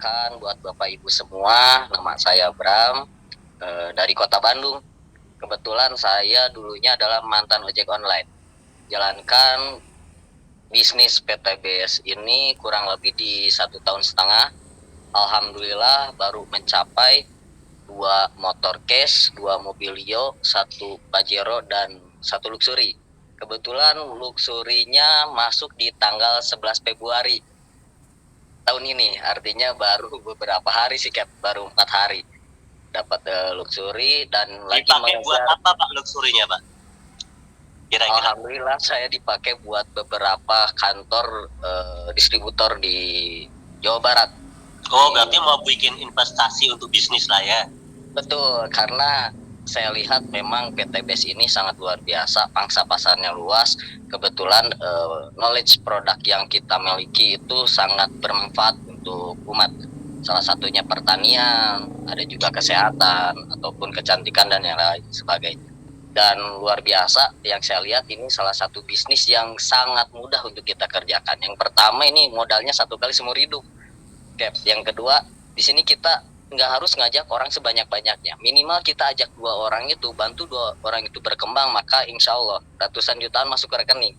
Perkenalkan buat Bapak Ibu semua, nama saya Bram dari Kota Bandung. Kebetulan saya dulunya adalah mantan ojek online. Jalankan bisnis PTBS ini kurang lebih di 1,5 tahun. Alhamdulillah baru mencapai 2 motor cash, 2 mobilio, 1 Pajero dan 1 luxury. Kebetulan luxurinya masuk di tanggal 11 Februari tahun ini, artinya baru beberapa hari sih, baru 4 hari dapat luxury dan lagi dipakai buat apa Pak luxurinya Pak? Kira-kira. Alhamdulillah saya dipakai buat beberapa kantor distributor di Jawa Barat. Oh, berarti mau bikin investasi untuk bisnis lah ya? Betul, karena saya lihat memang PTBS ini sangat luar biasa, pangsa pasarnya luas. Kebetulan knowledge produk yang kita miliki itu sangat bermanfaat untuk umat. Salah satunya pertanian, ada juga kesehatan ataupun kecantikan dan yang lain sebagainya. Dan luar biasa yang saya lihat ini salah satu bisnis yang sangat mudah untuk kita kerjakan. Yang pertama ini modalnya 1 kali seumur hidup. Yang kedua, di sini kita nggak harus ngajak orang sebanyak-banyaknya. Minimal kita ajak 2 orang itu, bantu 2 orang itu berkembang, maka insya Allah ratusan jutaan masuk ke rekening.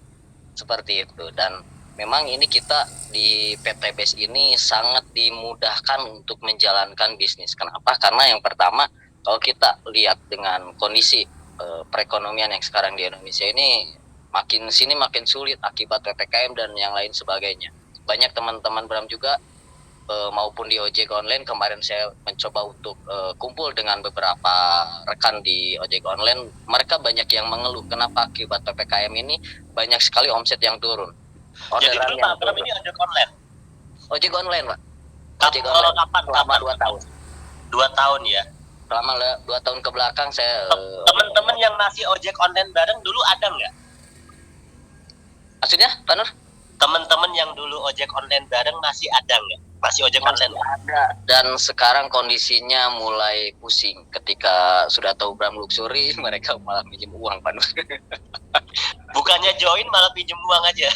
Seperti itu. Dan memang ini kita di PTBS ini sangat dimudahkan untuk menjalankan bisnis. Kenapa? Karena yang pertama, kalau kita lihat dengan kondisi perekonomian yang sekarang di Indonesia ini makin sulit akibat PPKM dan yang lain sebagainya. Banyak teman-teman Bram juga maupun di ojek online, kemarin saya mencoba untuk kumpul dengan beberapa rekan di ojek online. Mereka banyak yang mengeluh kenapa akibat PPKM ini banyak sekali omset yang turun. Jadi dulu Pak Bram ini ojek online? Ojek online Pak. Ojek online selama 2 tahun. 2 tahun ya? Selama 2 tahun ke belakang saya teman-teman yang masih ojek online bareng dulu ada nggak? Maksudnya Pak Nur? Teman-teman yang dulu ojek online bareng masih ada nggak? Masih ojek online? Ada. Dan sekarang kondisinya mulai pusing. Ketika sudah tahu Bram luxury, mereka malah pinjam uang, Pak Nur. Bukannya join malah pinjam uang aja.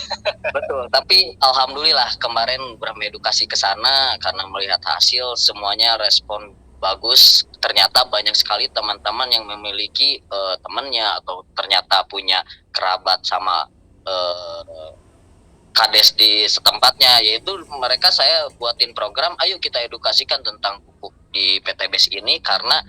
Betul. Tapi alhamdulillah kemarin Bram edukasi ke sana karena melihat hasil semuanya respon bagus. Ternyata banyak sekali teman-teman yang memiliki temannya atau ternyata punya kerabat sama kades di setempatnya, yaitu mereka saya buatin program, ayo kita edukasikan tentang pupuk di PTBS ini karena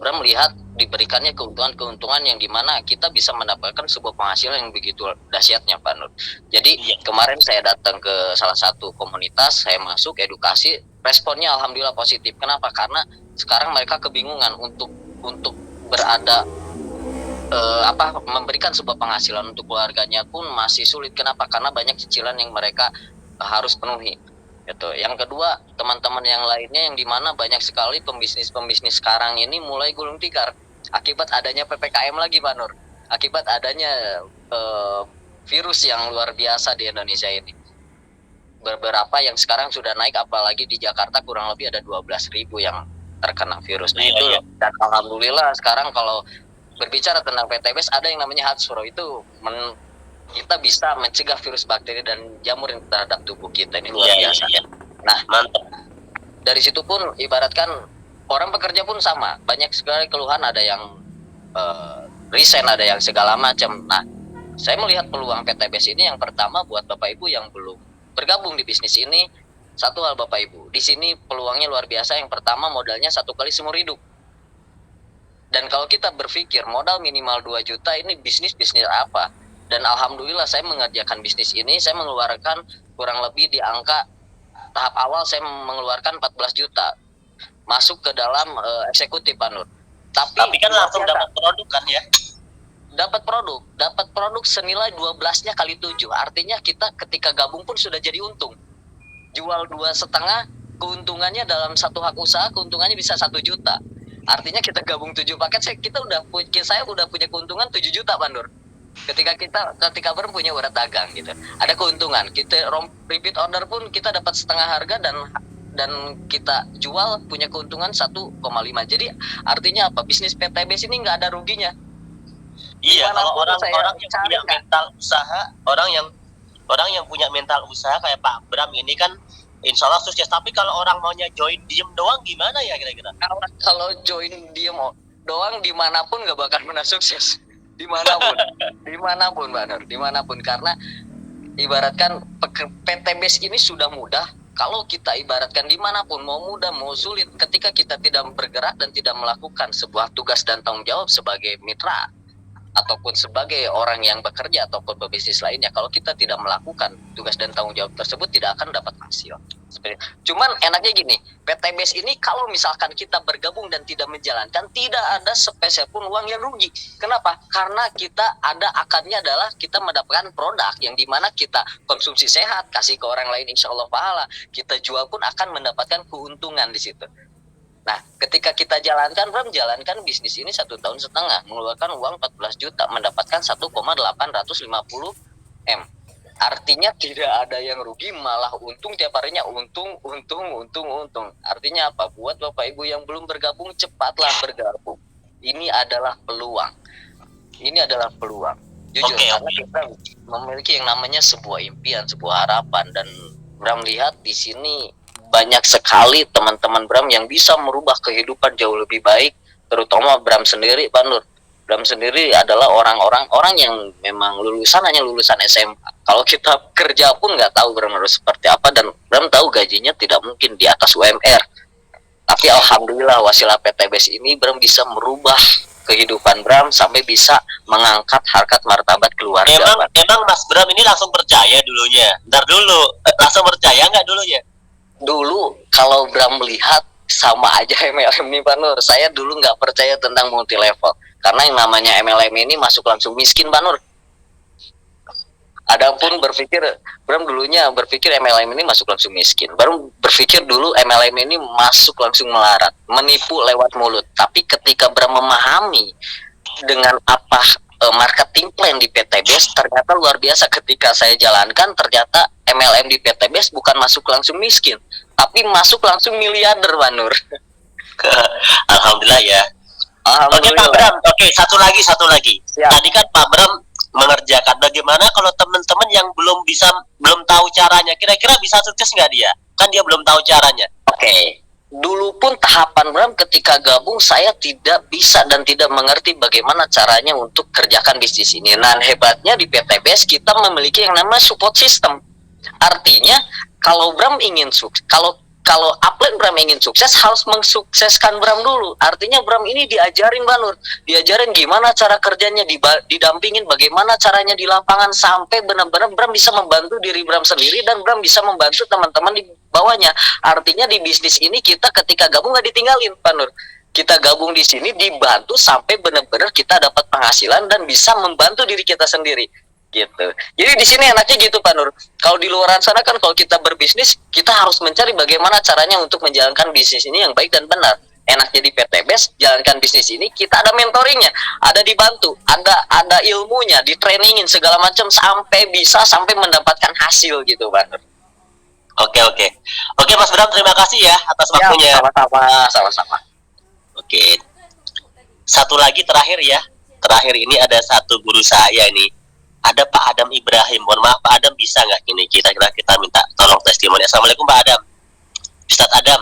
Bram melihat diberikannya keuntungan yang dimana kita bisa mendapatkan sebuah penghasilan yang begitu dahsyatnya Pak Nur. Jadi kemarin saya datang ke salah satu komunitas, saya masuk edukasi, responnya alhamdulillah positif. Kenapa? Karena sekarang mereka kebingungan untuk berada memberikan sebuah penghasilan untuk keluarganya pun masih sulit. Kenapa? Karena banyak cicilan yang mereka harus penuhi. Gitu. Yang kedua, teman-teman yang lainnya yang dimana banyak sekali pembisnis sekarang ini mulai gulung tikar akibat adanya PPKM lagi, Pak Nur. Akibat adanya virus yang luar biasa di Indonesia ini. Beberapa yang sekarang sudah naik, apalagi di Jakarta kurang lebih ada 12.000 yang terkena virus. Nah itu loh. Dan alhamdulillah sekarang kalau berbicara tentang PTBS ada yang namanya Hatspro, itu kita bisa mencegah virus bakteri dan jamur yang terhadap tubuh kita, ini luar biasa. Nah, mantap. Dari situ pun ibaratkan orang pekerja pun sama, banyak sekali keluhan, ada yang resign, ada yang segala macam. Nah, saya melihat peluang PTBS ini yang pertama buat Bapak Ibu yang belum bergabung di bisnis ini, satu hal Bapak Ibu, di sini peluangnya luar biasa. Yang pertama modalnya 1 kali seumur hidup. Dan kalau kita berpikir modal minimal 2 juta, ini bisnis apa? Dan alhamdulillah saya mengerjakan bisnis ini, saya mengeluarkan kurang lebih di angka tahap awal saya mengeluarkan 14 juta. Masuk ke dalam eksekutif, Pak Nur. Tapi kan langsung dapat produk kan ya? Dapat produk senilai 12-nya kali 7. Artinya kita ketika gabung pun sudah jadi untung. Jual 2,5, keuntungannya dalam satu hak usaha, keuntungannya bisa 1 juta. Artinya kita gabung 7 paket, saya udah punya keuntungan 7 juta, Pak Nur. Ketika Bram punya urat dagang gitu, ada keuntungan. Kita repeat order pun kita dapat setengah harga dan kita jual punya keuntungan 1,5. Jadi artinya apa? Bisnis PTBS ini nggak ada ruginya. Iya, kalau orang yang punya mental usaha, orang yang punya mental usaha kayak Pak Bram ini kan insya Allah sukses. Tapi kalau orang maunya join diem doang gimana ya kira-kira? Kalau join diem doang dimanapun nggak bakal pernah sukses, dimanapun dimanapun Mbak Nur, dimanapun, karena ibaratkan PTBS ini sudah mudah. Kalau kita ibaratkan dimanapun, mau mudah mau sulit, ketika kita tidak bergerak dan tidak melakukan sebuah tugas dan tanggung jawab sebagai mitra ataupun sebagai orang yang bekerja ataupun pebisnis lainnya, kalau kita tidak melakukan tugas dan tanggung jawab tersebut, tidak akan dapat hasil. Cuman enaknya gini, PTBS ini kalau misalkan kita bergabung dan tidak menjalankan, tidak ada sepeser pun uang yang rugi. Kenapa? Karena kita ada akadnya adalah kita mendapatkan produk yang dimana kita konsumsi sehat, kasih ke orang lain, insya Allah pahala. Kita jual pun akan mendapatkan keuntungan di situ. Nah, ketika kita jalankan, Bram, jalankan bisnis ini 1,5 tahun, mengeluarkan uang 14 juta, mendapatkan 1,850 M. Artinya tidak ada yang rugi, malah untung tiap harinya, untung. Artinya apa? Buat Bapak Ibu yang belum bergabung, cepatlah bergabung. Ini adalah peluang. Jujur, karena kita memiliki yang namanya sebuah impian, sebuah harapan, dan Bram lihat di sini banyak sekali teman-teman Bram yang bisa merubah kehidupan jauh lebih baik, terutama Bram sendiri, Pak Nur. Bram sendiri adalah orang yang memang hanya lulusan SMA. Kalau kita kerja pun nggak tahu Bram harus seperti apa, dan Bram tahu gajinya tidak mungkin di atas UMR. Tapi alhamdulillah wasilah PTBS ini Bram bisa merubah kehidupan Bram sampai bisa mengangkat harkat martabat keluarga. Emang Mas Bram ini langsung percaya dulunya? Ntar dulu, langsung percaya nggak dulunya? Dulu kalau Bram melihat sama aja MLM nih Pak Nur, saya dulu nggak percaya tentang multi level, karena yang namanya MLM ini masuk langsung miskin Pak Nur. Adapun Bram dulunya berpikir MLM ini masuk langsung miskin, baru berpikir dulu MLM ini masuk langsung melarat, menipu lewat mulut. Tapi ketika Bram memahami dengan apa marketing plan di PTBS, ternyata luar biasa. Ketika saya jalankan, ternyata MLM di PTBS bukan masuk langsung miskin, tapi masuk langsung miliarder, Pak Nur. Alhamdulillah ya. Oke Pak Bram, satu lagi. Ya. Tadi kan Pak Bram mengerjakan. Bagaimana kalau teman-teman yang belum tahu caranya, kira-kira bisa sukses nggak dia? Kan dia belum tahu caranya. Oke. Dulu pun tahapan Bram ketika gabung, saya tidak bisa dan tidak mengerti bagaimana caranya untuk kerjakan bisnis ini. Nah, hebatnya di PTBS kita memiliki yang namanya support system. Artinya kalau Bram ingin sukses, kalau upline Bram ingin sukses, harus mensukseskan Bram dulu. Artinya Bram ini diajarin Mbak Nur, diajarin gimana cara kerjanya, didampingin bagaimana caranya di lapangan, sampai benar-benar Bram bisa membantu diri Bram sendiri dan Bram bisa membantu teman-teman di bawahnya. Artinya di bisnis ini kita ketika gabung nggak ditinggalin Pak Nur. Kita gabung di sini dibantu sampai benar-benar kita dapat penghasilan dan bisa membantu diri kita sendiri. Gitu. Jadi di sini enaknya gitu Pak Nur. Kalau di luar sana kan kalau kita berbisnis, kita harus mencari bagaimana caranya untuk menjalankan bisnis ini yang baik dan benar. Enaknya di PTBS, jalankan bisnis ini kita ada mentoringnya, ada dibantu, ada ilmunya, di-trainingin segala macam sampai mendapatkan hasil gitu Pak Nur. Oke Mas Bram, terima kasih ya atas waktunya. Sama-sama. Oke. Satu lagi terakhir ini ada satu guru saya nih. Ada Pak Adam Ibrahim. Mohon maaf Pak Adam, bisa nggak ini kita minta tolong testimoni. Assalamualaikum Pak Adam. Ustadz Adam.